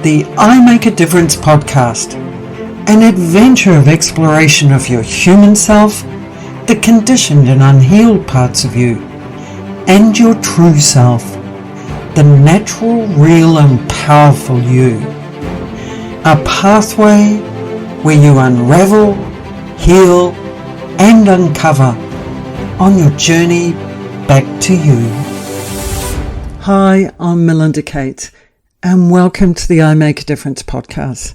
the I Make a Difference podcast, an adventure of exploration of your human self, the conditioned and unhealed parts of you, and your true self, the natural, real and powerful you. A pathway where you unravel, heal and uncover on your journey back to you. Hi, I'm Melinda Kate and welcome to the I Make a Difference podcast.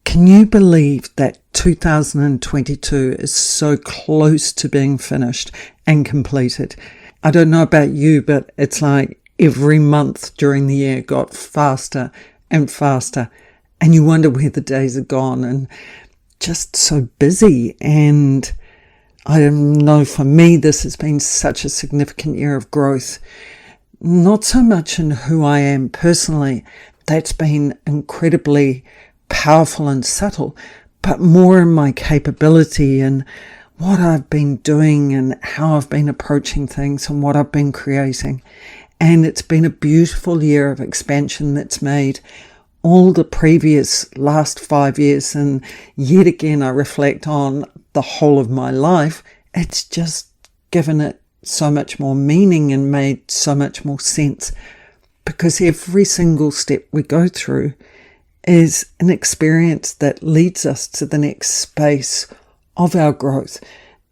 Can you believe that 2022 is so close to being finished and completed? I don't know about you, but it's like every month during the year got faster and faster, and you wonder where the days are gone, and just so busy. And I don't know, for me, this has been such a significant year of growth. Not so much in who I am personally, that's been incredibly powerful and subtle, but more in my capability and what I've been doing and how I've been approaching things and what I've been creating. And it's been a beautiful year of expansion that's made all the previous last 5 years, and yet again I reflect on the whole of my life. It's just given it so much more meaning and made so much more sense, because every single step we go through is an experience that leads us to the next space of our growth,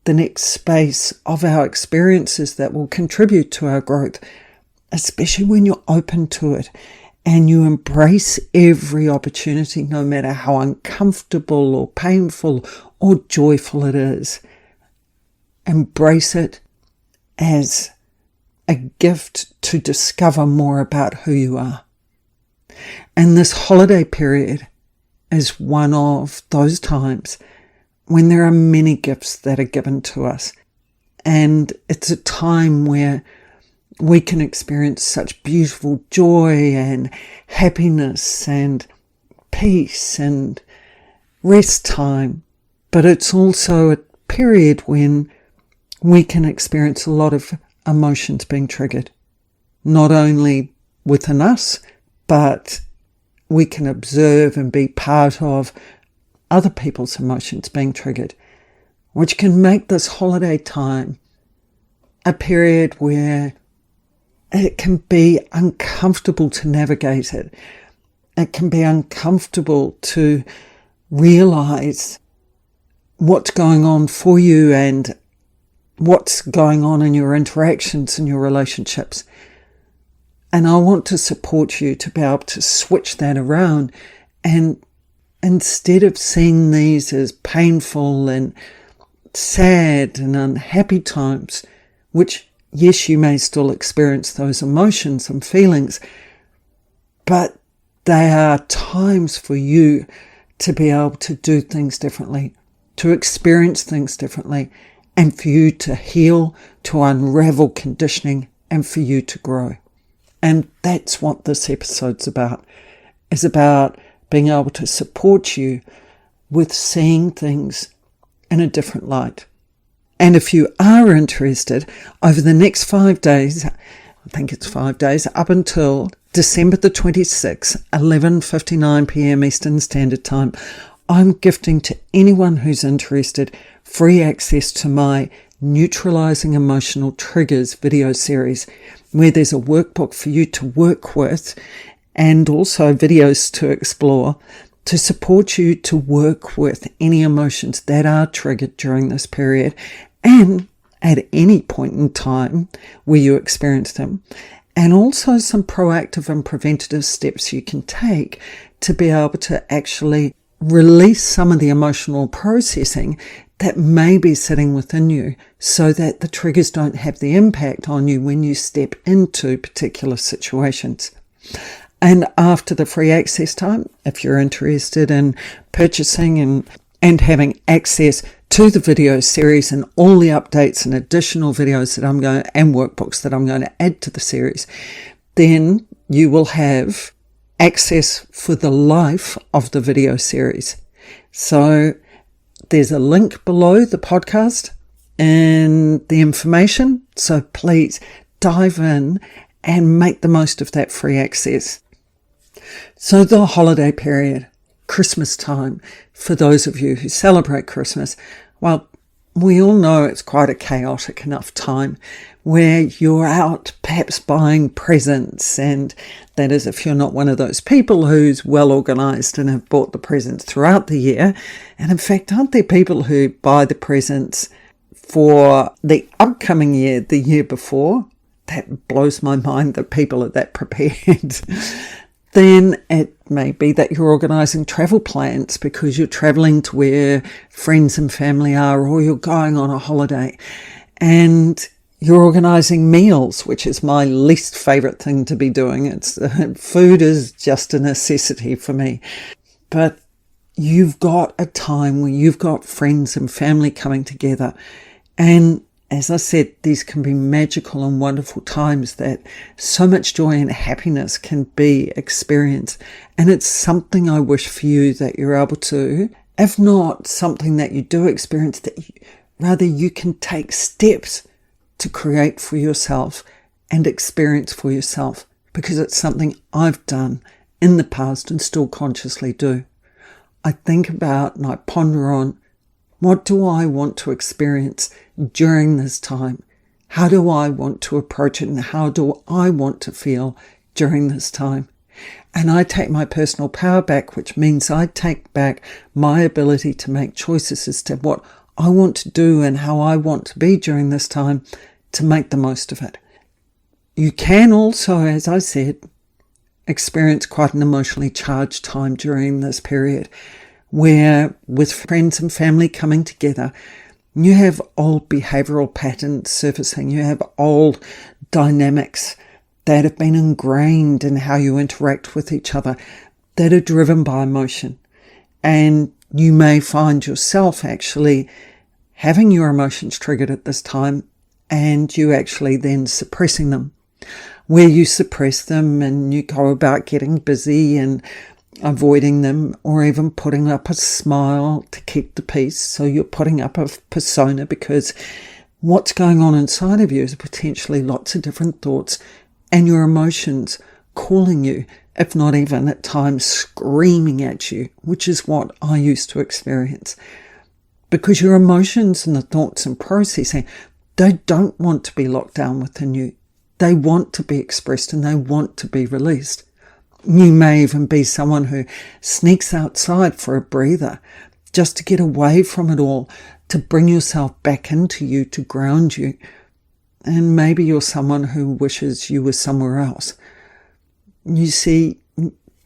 the next space of our experiences that will contribute to our growth, especially when you're open to it and you embrace every opportunity, no matter how uncomfortable or painful or joyful it is. Embrace it as a gift to discover more about who you are. And this holiday period is one of those times when there are many gifts that are given to us. And it's a time where we can experience such beautiful joy and happiness and peace and rest time. But it's also a period when we can experience a lot of emotions being triggered, not only within us, but we can observe and be part of other people's emotions being triggered, which can make this holiday time a period where it can be uncomfortable to navigate it. It can be uncomfortable to realize what's going on for you and what's going on in your interactions and your relationships. And I want to support you to be able to switch that around, and instead of seeing these as painful and sad and unhappy times, which, yes, you may still experience those emotions and feelings, but they are times for you to be able to do things differently, to experience things differently, and for you to heal, to unravel conditioning, and for you to grow. And that's what this episode's about. It's about being able to support you with seeing things in a different light. And if you are interested, over the next 5 days, I think it's 5 days, up until December the 26th, 11:59 p.m. Eastern Standard Time, I'm gifting to anyone who's interested free access to my Neutralizing Emotional Triggers video series, where there's a workbook for you to work with and also videos to explore to support you to work with any emotions that are triggered during this period and at any point in time where you experience them, and also some proactive and preventative steps you can take to be able to actually release some of the emotional processing that may be sitting within you, so that the triggers don't have the impact on you when you step into particular situations. And after the free access time, if you're interested in purchasing and having access to the video series and all the updates and additional videos that and workbooks that I'm going to add to the series, then you will have access for the life of the video series. So there's a link below the podcast and the information. So please dive in and make the most of that free access. So the holiday period, Christmas time, for those of you who celebrate Christmas, well, we all know it's quite a chaotic enough time where you're out perhaps buying presents, and that is if you're not one of those people who's well organised and have bought the presents throughout the year. And in fact, aren't there people who buy the presents for the upcoming year, the year before? That blows my mind that people are that prepared. Then it may be that you're organising travel plans because you're travelling to where friends and family are, or you're going on a holiday, and you're organising meals, which is my least favourite thing to be doing. Food is just a necessity for me. But you've got a time where you've got friends and family coming together, and as I said, these can be magical and wonderful times that so much joy and happiness can be experienced. And it's something I wish for you that you're able to, if not something that you do experience, rather you can take steps to create for yourself and experience for yourself, because it's something I've done in the past and still consciously do. I think about and I ponder on, what do I want to experience during this time? How do I want to approach it, and how do I want to feel during this time? And I take my personal power back, which means I take back my ability to make choices as to what I want to do and how I want to be during this time to make the most of it. You can also, as I said, experience quite an emotionally charged time during this period, where with friends and family coming together, you have old behavioural patterns surfacing. You have old dynamics that have been ingrained in how you interact with each other that are driven by emotion. And you may find yourself actually having your emotions triggered at this time, and you actually then suppressing them, where you suppress them and you go about getting busy and avoiding them, or even putting up a smile to keep the peace. So you're putting up a persona, because what's going on inside of you is potentially lots of different thoughts and your emotions calling you, if not even at times screaming at you, which is what I used to experience. Because your emotions and the thoughts and processing, they don't want to be locked down within you. They want to be expressed and they want to be released. You may even be someone who sneaks outside for a breather just to get away from it all, to bring yourself back into you, to ground you. And maybe you're someone who wishes you were somewhere else. You see,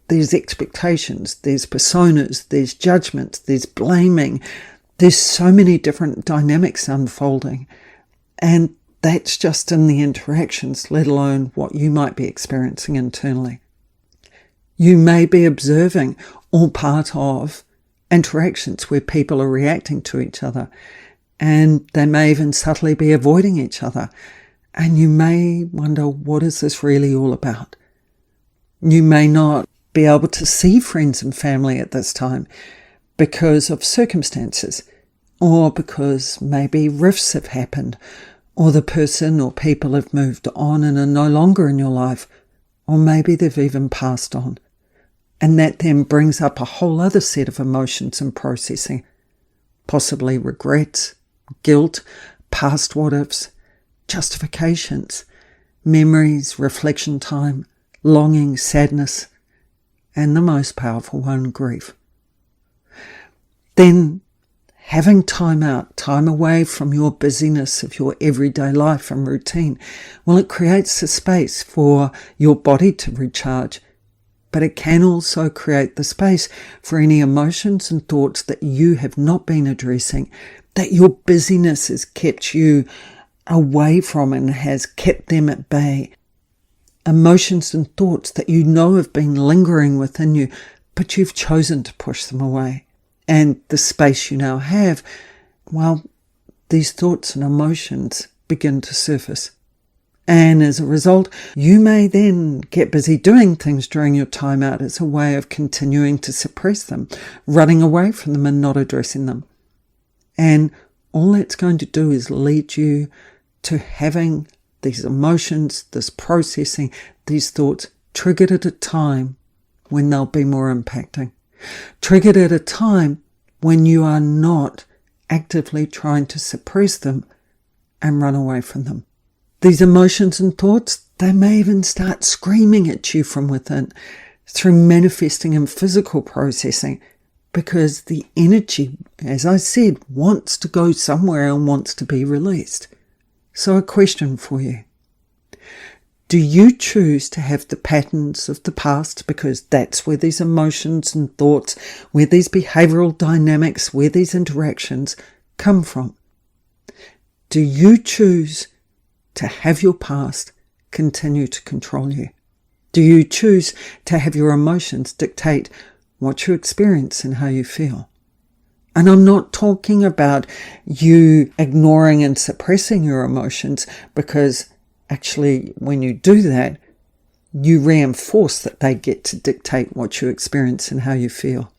there's expectations, there's personas, there's judgments, there's blaming. There's so many different dynamics unfolding. And that's just in the interactions, let alone what you might be experiencing internally. You may be observing all part of interactions where people are reacting to each other, and they may even subtly be avoiding each other. And you may wonder, what is this really all about? You may not be able to see friends and family at this time because of circumstances, or because maybe rifts have happened, or the person or people have moved on and are no longer in your life, or maybe they've even passed on. And that then brings up a whole other set of emotions and processing, possibly regrets, guilt, past what-ifs, justifications, memories, reflection time, longing, sadness, and the most powerful one, grief. Then having time out, time away from your busyness of your everyday life and routine, well, it creates a space for your body to recharge, but it can also create the space for any emotions and thoughts that you have not been addressing, that your busyness has kept you away from and has kept them at bay. Emotions and thoughts that you know have been lingering within you, but you've chosen to push them away. And the space you now have, well, these thoughts and emotions begin to surface. And as a result, you may then get busy doing things during your time out as a way of continuing to suppress them, running away from them and not addressing them. And all that's going to do is lead you to having these emotions, this processing, these thoughts triggered at a time when they'll be more impacting. Triggered at a time when you are not actively trying to suppress them and run away from them. These emotions and thoughts, they may even start screaming at you from within through manifesting and physical processing, because the energy, as I said, wants to go somewhere and wants to be released. So a question for you. Do you choose to have the patterns of the past, because that's where these emotions and thoughts, where these behavioral dynamics, where these interactions come from? Do you choose to have your past continue to control you? Do you choose to have your emotions dictate what you experience and how you feel? And I'm not talking about you ignoring and suppressing your emotions, because actually when you do that, you reinforce that they get to dictate what you experience and how you feel.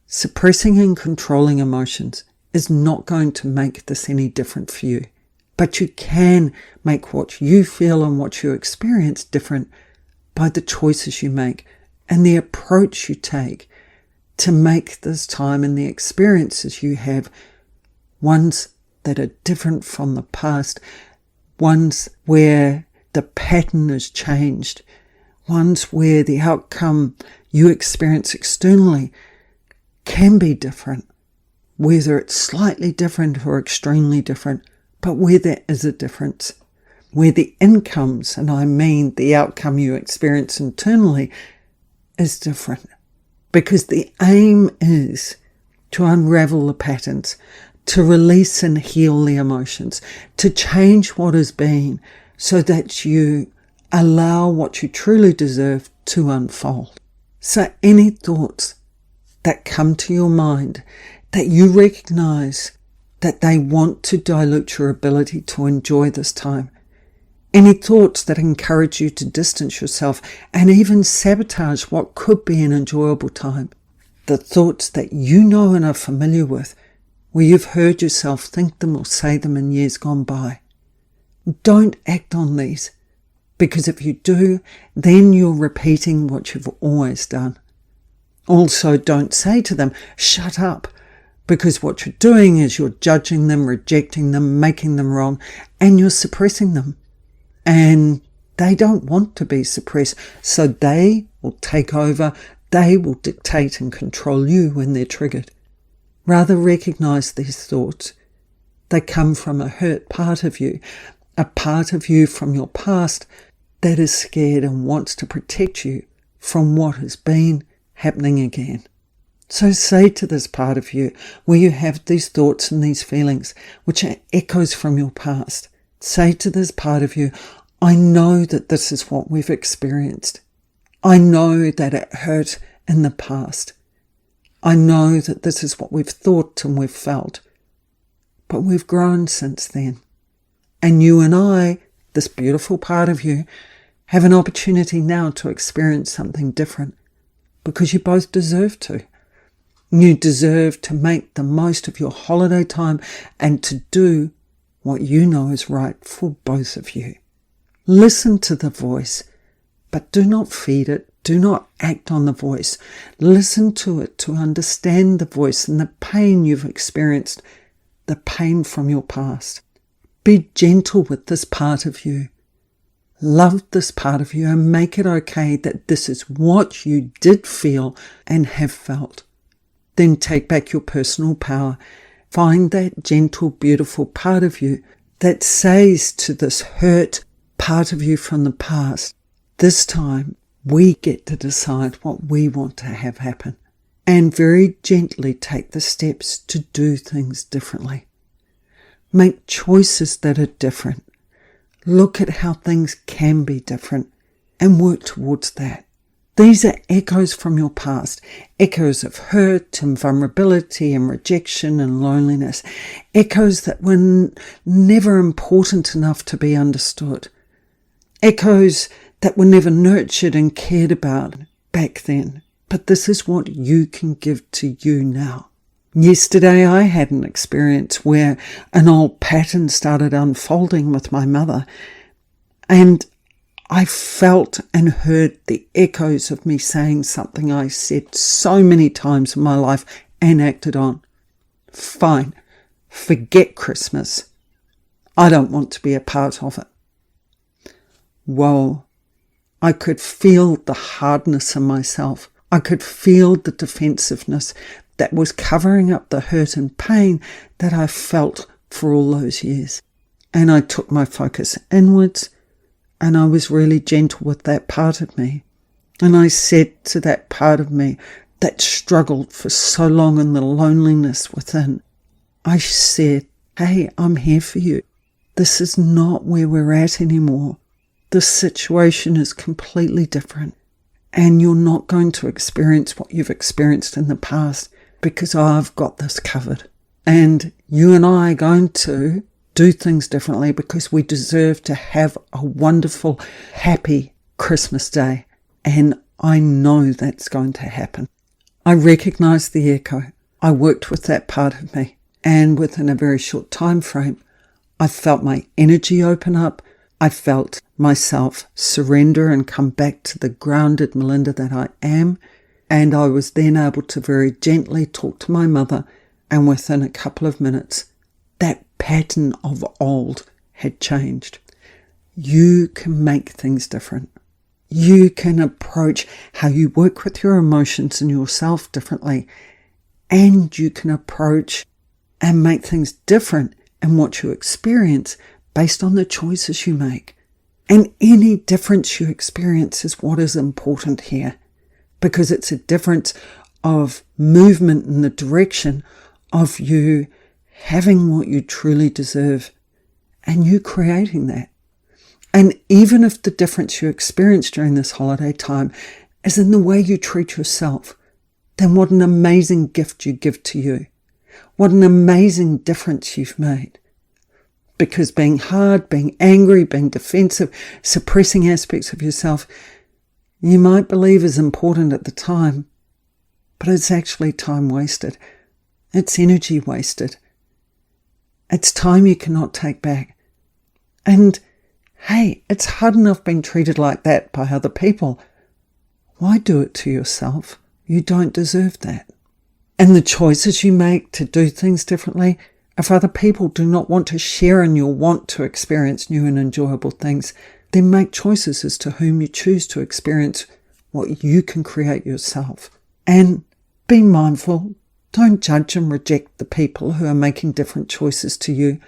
Suppressing and controlling emotions is not going to make this any different for you. But you can make what you feel and what you experience different by the choices you make and the approach you take to make this time and the experiences you have ones that are different from the past, ones where the pattern is changed, ones where the outcome you experience externally can be different, whether it's slightly different or extremely different, but where there is a difference, where the incomes, and I mean the outcome you experience internally, is different. Because the aim is to unravel the patterns, to release and heal the emotions, to change what has been so that you allow what you truly deserve to unfold. So any thoughts that come to your mind that you recognize that they want to dilute your ability to enjoy this time, any thoughts that encourage you to distance yourself and even sabotage what could be an enjoyable time, the thoughts that you know and are familiar with, where you've heard yourself think them or say them in years gone by, don't act on these, because if you do, then you're repeating what you've always done. Also, don't say to them, shut up, because what you're doing is you're judging them, rejecting them, making them wrong, and you're suppressing them. And they don't want to be suppressed, so they will take over, they will dictate and control you when they're triggered. Rather recognize these thoughts. They come from a hurt part of you, a part of you from your past that is scared and wants to protect you from what has been happening again. So say to this part of you where you have these thoughts and these feelings which are echoes from your past, say to this part of you, I know that this is what we've experienced. I know that it hurt in the past. I know that this is what we've thought and we've felt. But we've grown since then. And you and I, this beautiful part of you, have an opportunity now to experience something different, because you both deserve to. You deserve to make the most of your holiday time and to do what you know is right for both of you. Listen to the voice, but do not feed it. Do not act on the voice. Listen to it to understand the voice and the pain you've experienced, the pain from your past. Be gentle with this part of you. Love this part of you and make it okay that this is what you did feel and have felt. Then take back your personal power. Find that gentle, beautiful part of you that says to this hurt part of you from the past, this time we get to decide what we want to have happen, and very gently take the steps to do things differently. Make choices that are different. Look at how things can be different and work towards that. These are echoes from your past, echoes of hurt and vulnerability and rejection and loneliness, echoes that were never important enough to be understood, echoes that were never nurtured and cared about back then. But this is what you can give to you now. Yesterday I had an experience where an old pattern started unfolding with my mother, and I felt and heard the echoes of me saying something I said so many times in my life and acted on. Fine, forget Christmas. I don't want to be a part of it. Whoa, I could feel the hardness in myself. I could feel the defensiveness that was covering up the hurt and pain that I felt for all those years. And I took my focus inwards, and I was really gentle with that part of me. And I said to that part of me that struggled for so long in the loneliness within, I said, hey, I'm here for you. This is not where we're at anymore. This situation is completely different. And you're not going to experience what you've experienced in the past because I've got this covered. And you and I are going to do things differently because we deserve to have a wonderful, happy Christmas day. And I know that's going to happen. I recognized the echo. I worked with that part of me. And within a very short time frame, I felt my energy open up. I felt myself surrender and come back to the grounded Melinda that I am. And I was then able to very gently talk to my mother. And within a couple of minutes, that pattern of old had changed. You can make things different. You can approach how you work with your emotions and yourself differently. And you can approach and make things different in what you experience based on the choices you make. And any difference you experience is what is important here, because it's a difference of movement in the direction of you having what you truly deserve and you creating that. And even if the difference you experience during this holiday time is in the way you treat yourself, then what an amazing gift you give to you. What an amazing difference you've made. Because being hard, being angry, being defensive, suppressing aspects of yourself, you might believe is important at the time, but it's actually time wasted. It's energy wasted. It's time you cannot take back. And hey, it's hard enough being treated like that by other people. Why do it to yourself? You don't deserve that. And the choices you make to do things differently, if other people do not want to share in your want to experience new and enjoyable things, then make choices as to whom you choose to experience what you can create yourself. And be mindful. Don't judge and reject the people who are making different choices to you.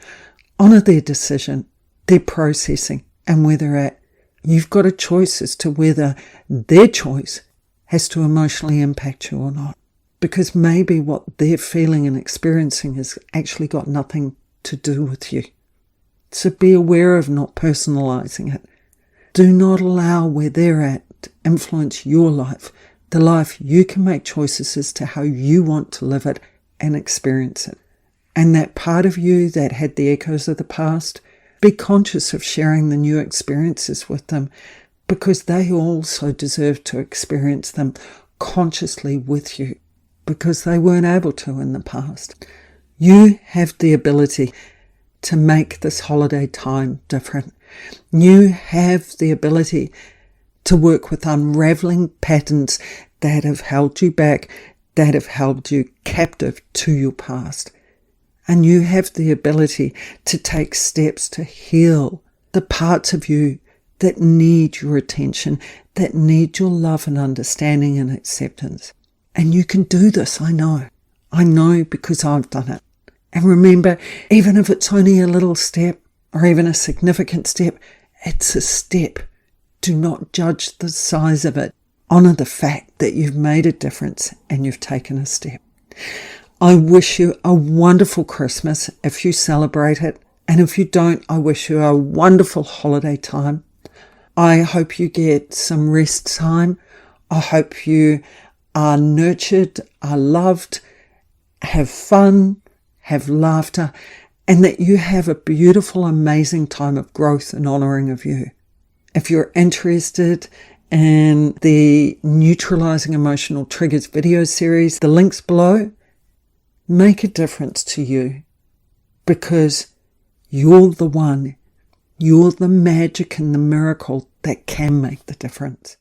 Honour their decision, their processing, and where they're at. You've got a choice as to whether their choice has to emotionally impact you or not. Because maybe what they're feeling and experiencing has actually got nothing to do with you. So be aware of not personalising it. Do not allow where they're at to influence your life, the life you can make choices as to how you want to live it and experience it. And that part of you that had the echoes of the past, be conscious of sharing the new experiences with them, because they also deserve to experience them consciously with you, because they weren't able to in the past. You have the ability to make this holiday time different. You have the ability to work with unraveling patterns that have held you back, that have held you captive to your past. And you have the ability to take steps to heal the parts of you that need your attention, that need your love and understanding and acceptance. And you can do this, I know. I know because I've done it. And remember, even if it's only a little step or even a significant step, it's a step. Do not judge the size of it. Honour the fact that you've made a difference and you've taken a step. I wish you a wonderful Christmas if you celebrate it. And if you don't, I wish you a wonderful holiday time. I hope you get some rest time. I hope you are nurtured, are loved, have fun, have laughter, and that you have a beautiful, amazing time of growth and honouring of you. If you're interested in the Neutralizing Emotional Triggers video series, the links below, make a difference to you, because you're the one, you're the magic and the miracle that can make the difference.